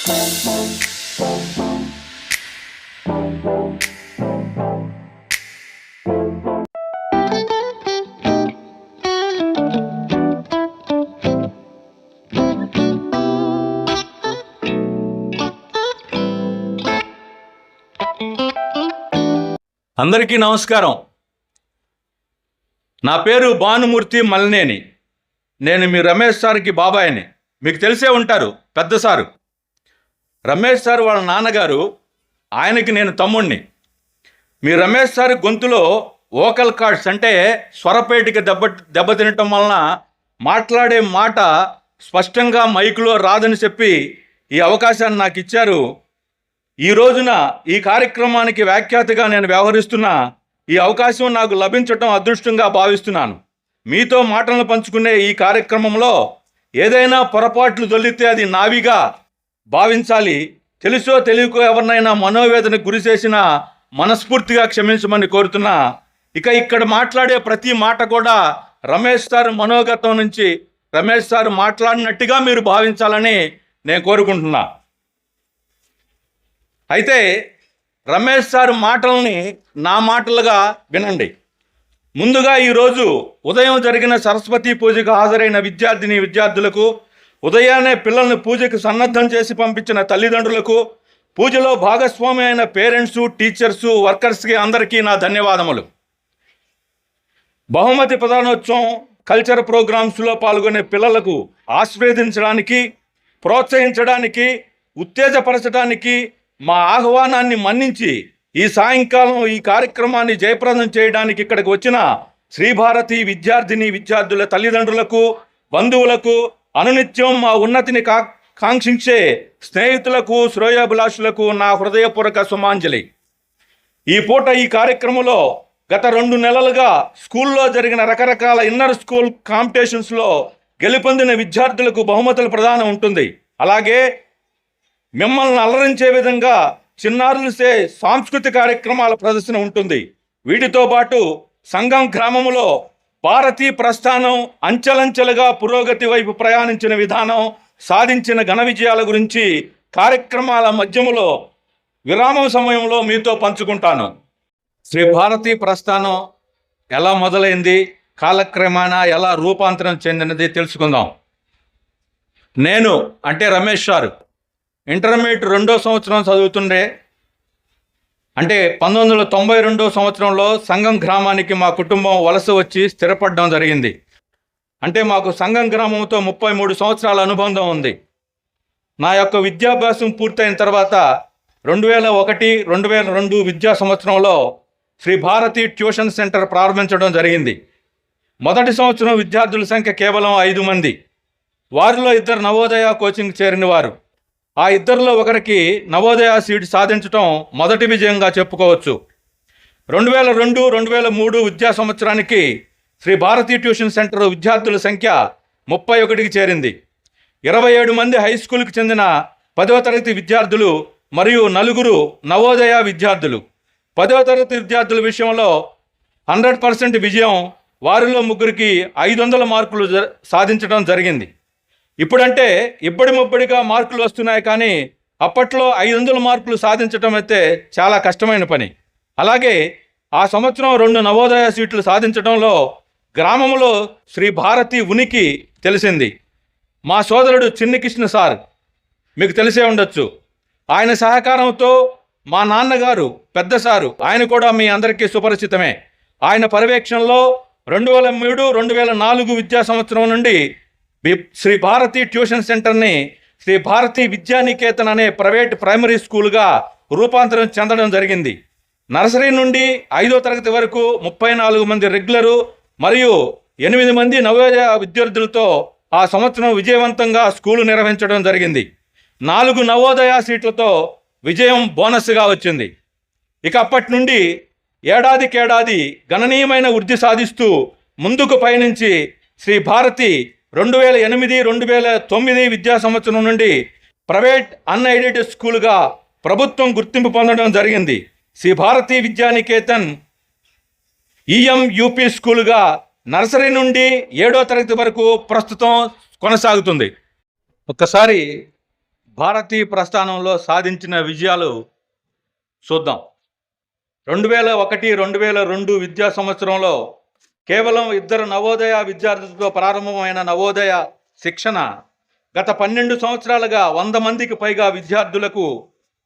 అందరికీ నమస్కారం. నా పేరు భానుమూర్తి మల్నేని. నేను మీ రమేష్ సార్కి బాబాయిని. మీకు తెలిసే ఉంటారు, పెద్ద సారు. రమేష్ సార్ వాళ్ళ నాన్నగారు, ఆయనకి నేను తమ్ముణ్ణి. మీ రమేష్ సార్ గొంతులో వోకల్ కార్డ్స్ అంటే స్వరపేటిక దెబ్బతినటం వలన మాట్లాడే మాట స్పష్టంగా మైకులో రాదని చెప్పి ఈ అవకాశాన్ని నాకు ఇచ్చారు. ఈ రోజున ఈ కార్యక్రమానికి వ్యాఖ్యాతగా నేను వ్యవహరిస్తున్న ఈ అవకాశం నాకు లభించటం అదృష్టంగా భావిస్తున్నాను. మీతో మాటలను పంచుకునే ఈ కార్యక్రమంలో ఏదైనా పొరపాట్లు దొల్లితే అది నావిగా భావించాలి. తెలుసో తెలియకో ఎవరినైనా మనోవేదనకు గురి చేసినా మనస్ఫూర్తిగా క్షమించమని కోరుతున్నా. ఇక్కడ మాట్లాడే ప్రతి మాట కూడా రమేష్ సార్ మనోగతం నుంచి రమేష్ సార్ మాట్లాడినట్టుగా మీరు భావించాలని నేను కోరుకుంటున్నా. అయితే రమేష్ సార్ మాటల్ని నా మాటలుగా వినండి. ముందుగా ఈరోజు ఉదయం జరిగిన సరస్వతి పూజకు హాజరైన విద్యార్థులకు, ఉదయాన్నే పిల్లల్ని పూజకు సన్నద్ధం చేసి పంపించిన తల్లిదండ్రులకు, పూజలో భాగస్వామి అయిన పేరెంట్సు, టీచర్సు, వర్కర్స్కి అందరికీ నా ధన్యవాదములు. బహుమతి ప్రదానోత్సవం, కల్చర్ ప్రోగ్రామ్స్లో పాల్గొనే పిల్లలకు ఆశీర్వదించడానికి, ప్రోత్సహించడానికి, ఉత్తేజపరచడానికి మా ఆహ్వానాన్ని మన్నించి ఈ సాయంకాలం ఈ కార్యక్రమాన్ని జయప్రదం చేయడానికి ఇక్కడికి వచ్చిన శ్రీభారతి విద్యార్థుల తల్లిదండ్రులకు, బంధువులకు, అనునిత్యం మా ఉన్నతిని కాంక్షించే స్నేహితులకు, శ్రేయోభిలాషులకు నా హృదయపూర్వక సుమాంజలి. ఈ పూట ఈ కార్యక్రమంలో గత 2 నెలలుగా స్కూల్లో జరిగిన రకరకాల ఇన్నర్ స్కూల్ కాంపిటీషన్స్లో గెలుపొందిన విద్యార్థులకు బహుమతుల ప్రదానం ఉంటుంది. అలాగే మిమ్మల్ని అలరించే విధంగా చిన్నారులసే సాంస్కృతిక కార్యక్రమాల ప్రదర్శన ఉంటుంది. వీటితో పాటు సంగం గ్రామంలో భారతీ ప్రస్థానం అంచెలంచెలుగా పురోగతి వైపు ప్రయాణించిన విధానం, సాధించిన ఘన విజయాల గురించి కార్యక్రమాల మధ్యములో విరామం సమయంలో మీతో పంచుకుంటాను. శ్రీ భారతీ ప్రస్థానం ఎలా మొదలైంది, కాలక్రమేణా ఎలా రూపాంతరం చెందినది తెలుసుకుందాం. నేను అంటే రమేష్ సార్ ఇంటర్మీడియట్ 2వ సంవత్సరం చదువుతుండే, అంటే 1992 సంవత్సరంలో సంగం గ్రామానికి మా కుటుంబం వలస వచ్చి స్థిరపడడం జరిగింది. అంటే మాకు సంగం గ్రామంతో 33 సంవత్సరాల అనుబంధం ఉంది. నా యొక్క విద్యాభ్యాసం పూర్తయిన తర్వాత 2001-2002 విద్యా సంవత్సరంలో శ్రీ భారతి ట్యూషన్ సెంటర్ ప్రారంభించడం జరిగింది. మొదటి సంవత్సరం విద్యార్థుల సంఖ్య కేవలం 5 మంది. వారిలో 2 నవోదయ కోచింగ్ చేరిన వారు. ఆ 2లో ఒకరికి నవోదయ సీట్ సాధించడం మొదటి విజయంగా చెప్పుకోవచ్చు. 2002-2003 విద్యా సంవత్సరానికి శ్రీ భారతీ ట్యూషన్ సెంటర్ విద్యార్థుల సంఖ్య 31కి చేరింది. 27 మంది హై స్కూల్కి చెందిన 10వ తరగతి విద్యార్థులు మరియు 4 నవోదయ విద్యార్థులు. 10వ తరగతి విద్యార్థుల విషయంలో 100% విజయం, వారిలో 3కి 500 మార్కులు సాధించడం జరిగింది. ఇప్పుడంటే ఇబ్బడిముబ్బడిగా మార్కులు వస్తున్నాయి, కానీ అప్పట్లో 500 మార్కులు సాధించడం అయితే చాలా కష్టమైన పని. అలాగే ఆ సంవత్సరం 2 నవోదయ సీట్లు సాధించడంలో గ్రామంలో శ్రీ భారతి ఉనికి తెలిసింది. మా సోదరుడు చిన్నికృష్ణ సార్ మీకు తెలిసే ఉండొచ్చు. ఆయన సహకారంతో మా నాన్నగారు పెద్ద సారు, ఆయన కూడా మీ అందరికీ సుపరిచితమే. ఆయన పర్యవేక్షణలో 2003-2004 విద్యా సంవత్సరం నుండి శ్రీ భారతి ట్యూషన్ సెంటర్ని శ్రీ భారతి విద్యానికేతన్ అనే ప్రైవేట్ ప్రైమరీ స్కూల్గా రూపాంతరం చెందడం జరిగింది. నర్సరీ నుండి 5వ తరగతి వరకు 34 మంది రెగ్యులరు మరియు 8 మంది నవోదయ విద్యార్థులతో ఆ సంవత్సరం విజయవంతంగా స్కూలు నిర్వహించడం జరిగింది. 4 నవోదయ సీట్లతో విజయం బోనస్గా వచ్చింది. అప్పటి నుండి ఏడాదికేడాది గణనీయమైన వృద్ధి సాధిస్తూ ముందుకు పయనించి శ్రీ భారతి 2008-2009 విద్యా సంవత్సరం నుండి ప్రైవేట్ అన్ఎయిడెడ్ స్కూల్గా ప్రభుత్వం గుర్తింపు పొందడం జరిగింది. శ్రీ భారతి విద్యానికేతన్ EMUP స్కూల్గా నర్సరీ నుండి 7వ తరగతి వరకు ప్రస్తుతం కొనసాగుతుంది. ఒక్కసారి భారతీయ ప్రస్థానంలో సాధించిన విజయాలు చూద్దాం. 2001, 2002 విద్యా సంవత్సరంలో కేవలం 2 నవోదయ విద్యార్థులతో ప్రారంభమైన నవోదయ శిక్షణ గత 12 సంవత్సరాలుగా 100 మందికి పైగా విద్యార్థులకు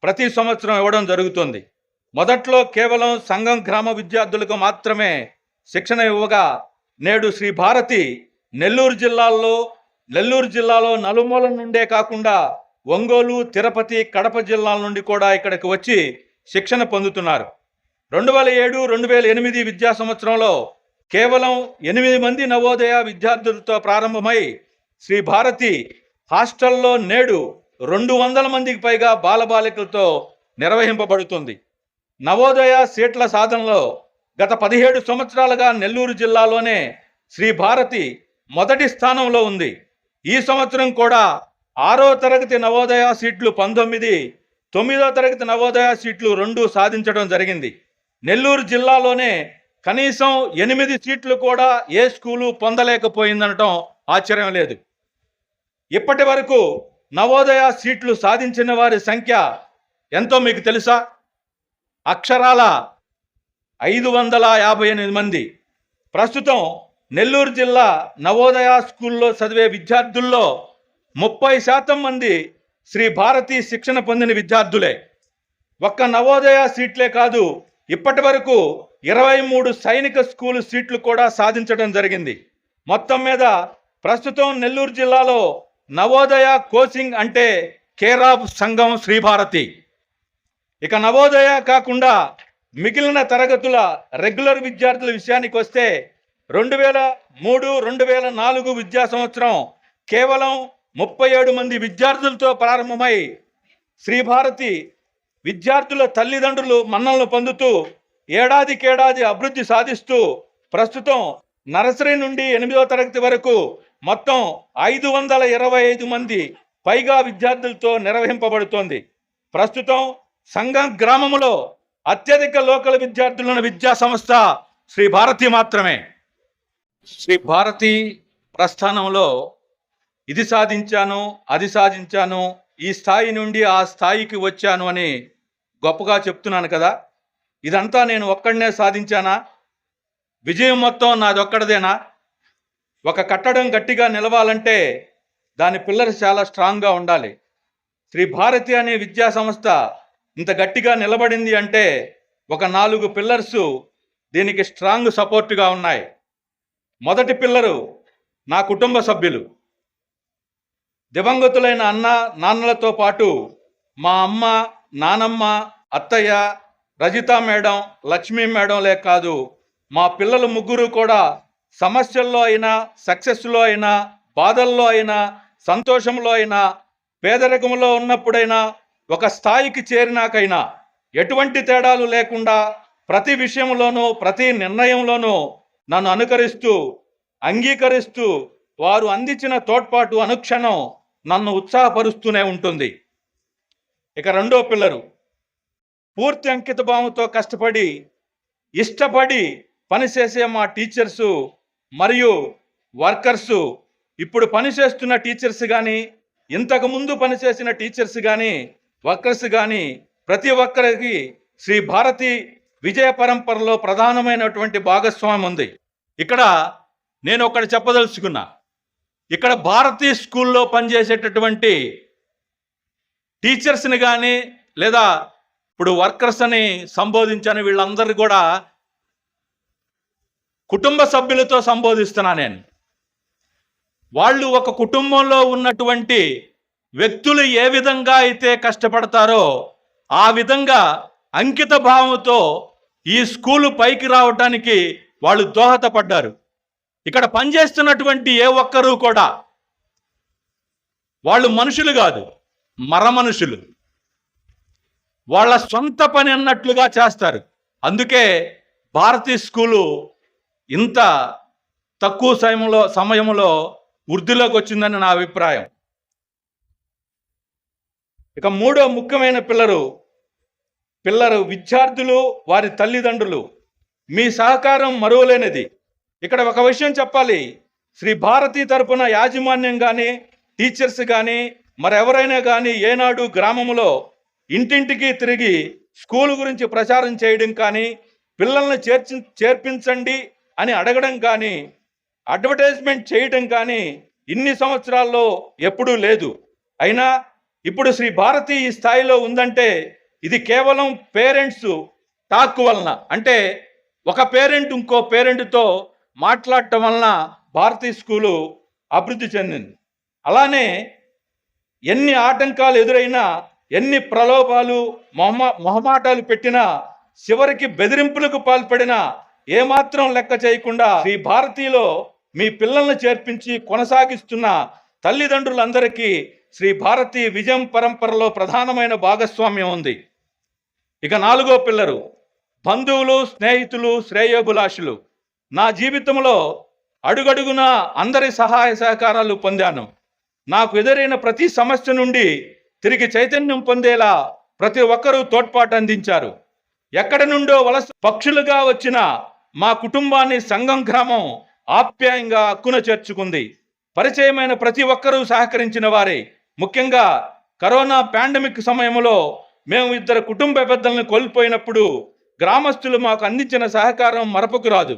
ప్రతి సంవత్సరం ఇవ్వడం జరుగుతుంది. మొదట్లో కేవలం సంఘం గ్రామ విద్యార్థులకు మాత్రమే శిక్షణ ఇవ్వగా నేడు శ్రీ భారతి నెల్లూరు జిల్లాలో నలుమూల నుండే కాకుండా ఒంగోలు, తిరుపతి, కడప జిల్లాల నుండి కూడా ఇక్కడికి వచ్చి శిక్షణ పొందుతున్నారు. 2007, 2008 విద్యా సంవత్సరంలో కేవలం 8 మంది నవోదయ విద్యార్థులతో ప్రారంభమై శ్రీ భారతి హాస్టల్లో నేడు 200 మందికి పైగా బాలబాలికలతో నిర్వహింపబడుతుంది. నవోదయ సీట్ల సాధనలో గత 17 సంవత్సరాలుగా నెల్లూరు జిల్లాలోనే శ్రీ భారతి మొదటి స్థానంలో ఉంది. ఈ సంవత్సరం కూడా 6వ తరగతి నవోదయ సీట్లు 19, 9వ తరగతి నవోదయ సీట్లు 2 సాధించడం జరిగింది. నెల్లూరు జిల్లాలోనే కనీసం 8 సీట్లు కూడా ఏ స్కూలు పొందలేకపోయిందనటం ఆశ్చర్యం లేదు. ఇప్పటి వరకు నవోదయ సీట్లు సాధించిన వారి సంఖ్య ఎంతో మీకు తెలుసా? అక్షరాల 558 మంది. ప్రస్తుతం నెల్లూరు జిల్లా నవోదయ స్కూల్లో చదివే విద్యార్థుల్లో 30% మంది శ్రీ భారతి శిక్షణ పొందిన విద్యార్థులే. ఒక్క నవోదయ సీట్లే కాదు, ఇప్పటి వరకు 23 సైనిక స్కూలు సీట్లు కూడా సాధించడం జరిగింది. మొత్తం మీద ప్రస్తుతం నెల్లూరు జిల్లాలో నవోదయ కోచింగ్ అంటే కేర్ ఆఫ్ సంఘం శ్రీ భారతి. ఇక నవోదయ కాకుండా మిగిలిన తరగతుల రెగ్యులర్ విద్యార్థుల విషయానికి వస్తే 2003, 2004 విద్యా సంవత్సరం కేవలం 37 మంది విద్యార్థులతో ప్రారంభమై శ్రీ భారతి విద్యార్థుల తల్లిదండ్రులు మన్ననలు పొందుతూ ఏడాదికేడాది అభివృద్ధి సాధిస్తూ ప్రస్తుతం నర్సరీ నుండి 8వ తరగతి వరకు మొత్తం 525 మంది పైగా విద్యార్థులతో నిర్వహింపబడుతోంది. ప్రస్తుతం సంఘం గ్రామంలో అత్యధిక లోకల్ విద్యార్థులున్న విద్యా సంస్థ శ్రీ భారతి మాత్రమే. శ్రీ భారతి ప్రస్థానంలో ఇది సాధించాను, అది సాధించాను, ఈ స్థాయి నుండి ఆ స్థాయికి వచ్చాను అని గొప్పగా చెప్తున్నాను కదా. ఇదంతా నేను ఒక్కడనే సాధించానా? విజయం మొత్తం నాదొక్కడదేనా? ఒక కట్టడం గట్టిగా నిలవాలంటే దాని పిల్లర్స్ చాలా స్ట్రాంగ్గా ఉండాలి. శ్రీ భారతి అనే విద్యా సంస్థ ఇంత గట్టిగా నిలబడింది అంటే ఒక 4 పిల్లర్స్ దీనికి స్ట్రాంగ్ సపోర్ట్గా ఉన్నాయి. మొదటి పిల్లరు నా కుటుంబ సభ్యులు. దివంగతులైన అన్న నాన్నలతో పాటు మా అమ్మ, నానమ్మ, అత్తయ్య, రజిత మేడం, లక్ష్మీ మేడంలే కాదు, మా పిల్లలు ముగ్గురు కూడా సమస్యల్లో అయినా, సక్సెస్లో అయినా, బాధల్లో అయినా, సంతోషంలో అయినా, పేదరికంలో ఉన్నప్పుడైనా, ఒక స్థాయికి చేరినాకైనా ఎటువంటి తేడాలు లేకుండా ప్రతి విషయంలోనూ, ప్రతి నిర్ణయంలోనూ నన్ను అనుకరిస్తూ, అంగీకరిస్తూ వారు అందించిన తోడ్పాటు అనుక్షణం నన్ను ఉత్సాహపరుస్తూనే ఉంటుంది. ఇక రెండో పిల్లరు పూర్తి అంకిత భావంతో కష్టపడి, ఇష్టపడి పనిచేసే మా టీచర్సు మరియు వర్కర్సు, ఇప్పుడు పనిచేస్తున్న టీచర్స్ కానీ, ఇంతకుముందు పనిచేసిన టీచర్స్ కానీ, వర్కర్స్ కానీ ప్రతి ఒక్కరికి శ్రీ భారతి విజయ పరంపరలో ప్రధానమైనటువంటి భాగస్వామ్యం ఉంది. ఇక్కడ నేను ఒకటి చెప్పదలుచుకున్నా. ఇక్కడ భారతీ స్కూల్లో పనిచేసేటటువంటి టీచర్స్ని కానీ లేదా ఇప్పుడు వర్కర్స్ అని సంబోధించాను, వీళ్ళందరూ కూడా కుటుంబ సభ్యులతో సంబోధిస్తున్నా నేను. వాళ్ళు ఒక కుటుంబంలో ఉన్నటువంటి వ్యక్తులు ఏ విధంగా అయితే కష్టపడతారో ఆ విధంగా అంకిత భావంతో ఈ స్కూలు పైకి రావడానికి వాళ్ళు దోహదపడ్డారు. ఇక్కడ పనిచేస్తున్నటువంటి ఏ ఒక్కరూ కూడా వాళ్ళు మనుషులు కాదు, మరమనుషులు. వాళ్ళ సొంత పని అన్నట్లుగా చేస్తారు. అందుకే భారతీ స్కూలు ఇంత తక్కువ సమయంలో వృద్ధిలోకి వచ్చిందని నా అభిప్రాయం. ఇక మూడో ముఖ్యమైన పిల్లరు విద్యార్థులు, వారి తల్లిదండ్రులు. మీ సహకారం మరువలేనిది. ఇక్కడ ఒక విషయం చెప్పాలి. శ్రీ భారతి తరపున యాజమాన్యం కానీ, టీచర్స్ కానీ, మరెవరైనా కానీ ఏనాడు గ్రామంలో ఇంటింటికి తిరిగి స్కూల్ గురించి ప్రచారం చేయడం కానీ, పిల్లల్ని చేర్పించండి అని అడగడం కానీ, అడ్వర్టైజ్మెంట్ చేయడం కానీ ఇన్ని సంవత్సరాల్లో ఎప్పుడూ లేదు. అయినా ఇప్పుడు శ్రీ భారతి ఈ స్థాయిలో ఉందంటే ఇది కేవలం పేరెంట్స్ టాక్ వలన, అంటే ఒక పేరెంట్ ఇంకో పేరెంట్తో మాట్లాడటం వలన భారతీ స్కూలు అభివృద్ధి చెందింది. అలానే ఎన్ని ఆటంకాలు ఎదురైనా, ఎన్ని ప్రలోభాలు మొహమాటాలు పెట్టినా, చివరికి బెదిరింపులకు పాల్పడినా ఏమాత్రం లెక్క చేయకుండా శ్రీ భారతిలో మీ పిల్లల్ని చేర్పించి కొనసాగిస్తున్న తల్లిదండ్రులందరికీ శ్రీ భారతి విజయం పరంపరలో ప్రధానమైన భాగస్వామ్యం ఉంది. ఇక 4వ పిల్లరు బంధువులు, స్నేహితులు, శ్రేయోభిలాషులు. నా జీవితంలో అడుగడుగునా అందరి సహాయ సహకారాలు పొందాను. నాకు ఎదురైన ప్రతి సమస్య నుండి తిరిగి చైతన్యం పొందేలా ప్రతి ఒక్కరూ తోడ్పాటు అందించారు. ఎక్కడి నుండో వలస పక్షులుగా వచ్చిన మా కుటుంబాన్ని సంఘం గ్రామం ఆప్యాయంగా హక్కున చేర్చుకుంది. పరిచయమైన ప్రతి ఒక్కరూ సహకరించిన వారే. ముఖ్యంగా కరోనా పాండమిక్ సమయంలో మేము 2 కుటుంబ పెద్దలను కోల్పోయినప్పుడు గ్రామస్తులు మాకు అందించిన సహకారం మరపుకురాదు.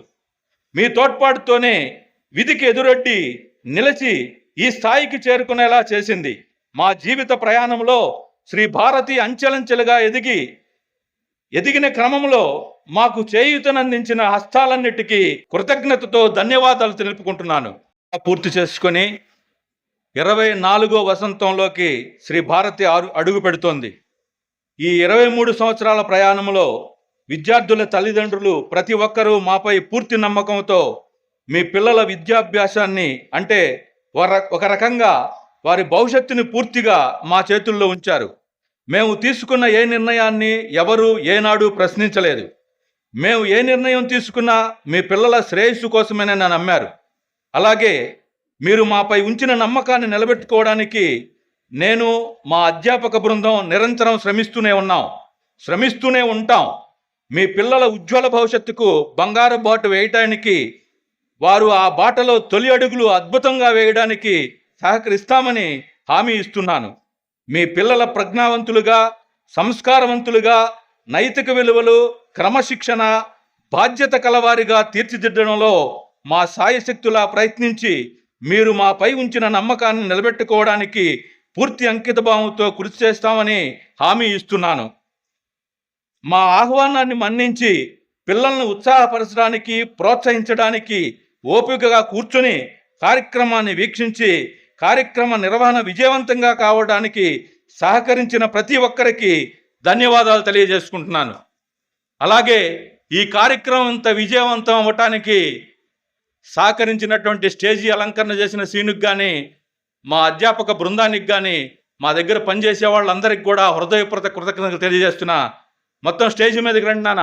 మీ తోడ్పాటుతోనే విధికి ఎదురొడ్డి నిలిచి ఈ స్థాయికి చేరుకునేలా చేసింది. మా జీవిత ప్రయాణంలో శ్రీ భారతి అంచెలంచెలుగా ఎదిగిన క్రమంలో మాకు చేయూతనందించిన హస్తాలన్నిటికీ కృతజ్ఞతతో ధన్యవాదాలు తెలుపుకుంటున్నాను. పూర్తి చేసుకొని 24వ వసంతంలోకి శ్రీ భారతి అడుగు పెడుతోంది. ఈ 23 సంవత్సరాల ప్రయాణంలో విద్యార్థుల తల్లిదండ్రులు ప్రతి ఒక్కరూ మాపై పూర్తి నమ్మకంతో మీ పిల్లల విద్యాభ్యాసాన్ని, అంటే ఒక రకంగా వారి భవిష్యత్తుని పూర్తిగా మా చేతుల్లో ఉంచారు. మేము తీసుకున్న ఏ నిర్ణయాన్ని ఎవరు ఏనాడు ప్రశ్నించలేదు. మేము ఏ నిర్ణయం తీసుకున్నా మీ పిల్లల శ్రేయస్సు కోసమేనని నమ్మారు. అలాగే మీరు మాపై ఉంచిన నమ్మకాన్ని నిలబెట్టుకోవడానికి నేను, మా అధ్యాపక బృందం నిరంతరం శ్రమిస్తూనే ఉంటాం. మీ పిల్లల ఉజ్వల భవిష్యత్తుకు బంగారు బాట వేయటానికి, వారు ఆ బాటలో తొలి అడుగులు అద్భుతంగా వేయడానికి సహకరిస్తామని హామీ ఇస్తున్నాను. మీ పిల్లల ప్రజ్ఞావంతులుగా, సంస్కారవంతులుగా, నైతిక విలువలు, క్రమశిక్షణ, బాధ్యత కలవారిగా తీర్చిదిద్దడంలో మా సాయశక్తులా ప్రయత్నించి మీరు మాపై ఉంచిన నమ్మకాన్ని నిలబెట్టుకోవడానికి పూర్తి అంకితభావంతో కృషి చేస్తామని హామీ ఇస్తున్నాను. మా ఆహ్వానాన్ని మన్నించి పిల్లలను ఉత్సాహపరచడానికి, ప్రోత్సహించడానికి ఓపికగా కూర్చొని కార్యక్రమాన్ని వీక్షించి కార్యక్రమ నిర్వహణ విజయవంతంగా కావడానికి సహకరించిన ప్రతి ఒక్కరికి ధన్యవాదాలు తెలియజేసుకుంటున్నాను. అలాగే ఈ కార్యక్రమం ఇంత విజయవంతం అవ్వటానికి సహకరించినటువంటి స్టేజీ అలంకరణ చేసిన సీనుకి కానీ, మా అధ్యాపక బృందానికి కానీ, మా దగ్గర పనిచేసే వాళ్ళందరికీ కూడా హృదయపూర్వక కృతజ్ఞతలు తెలియజేస్తున్నా. మొత్తం స్టేజీ మీదకి రండి నాన్న.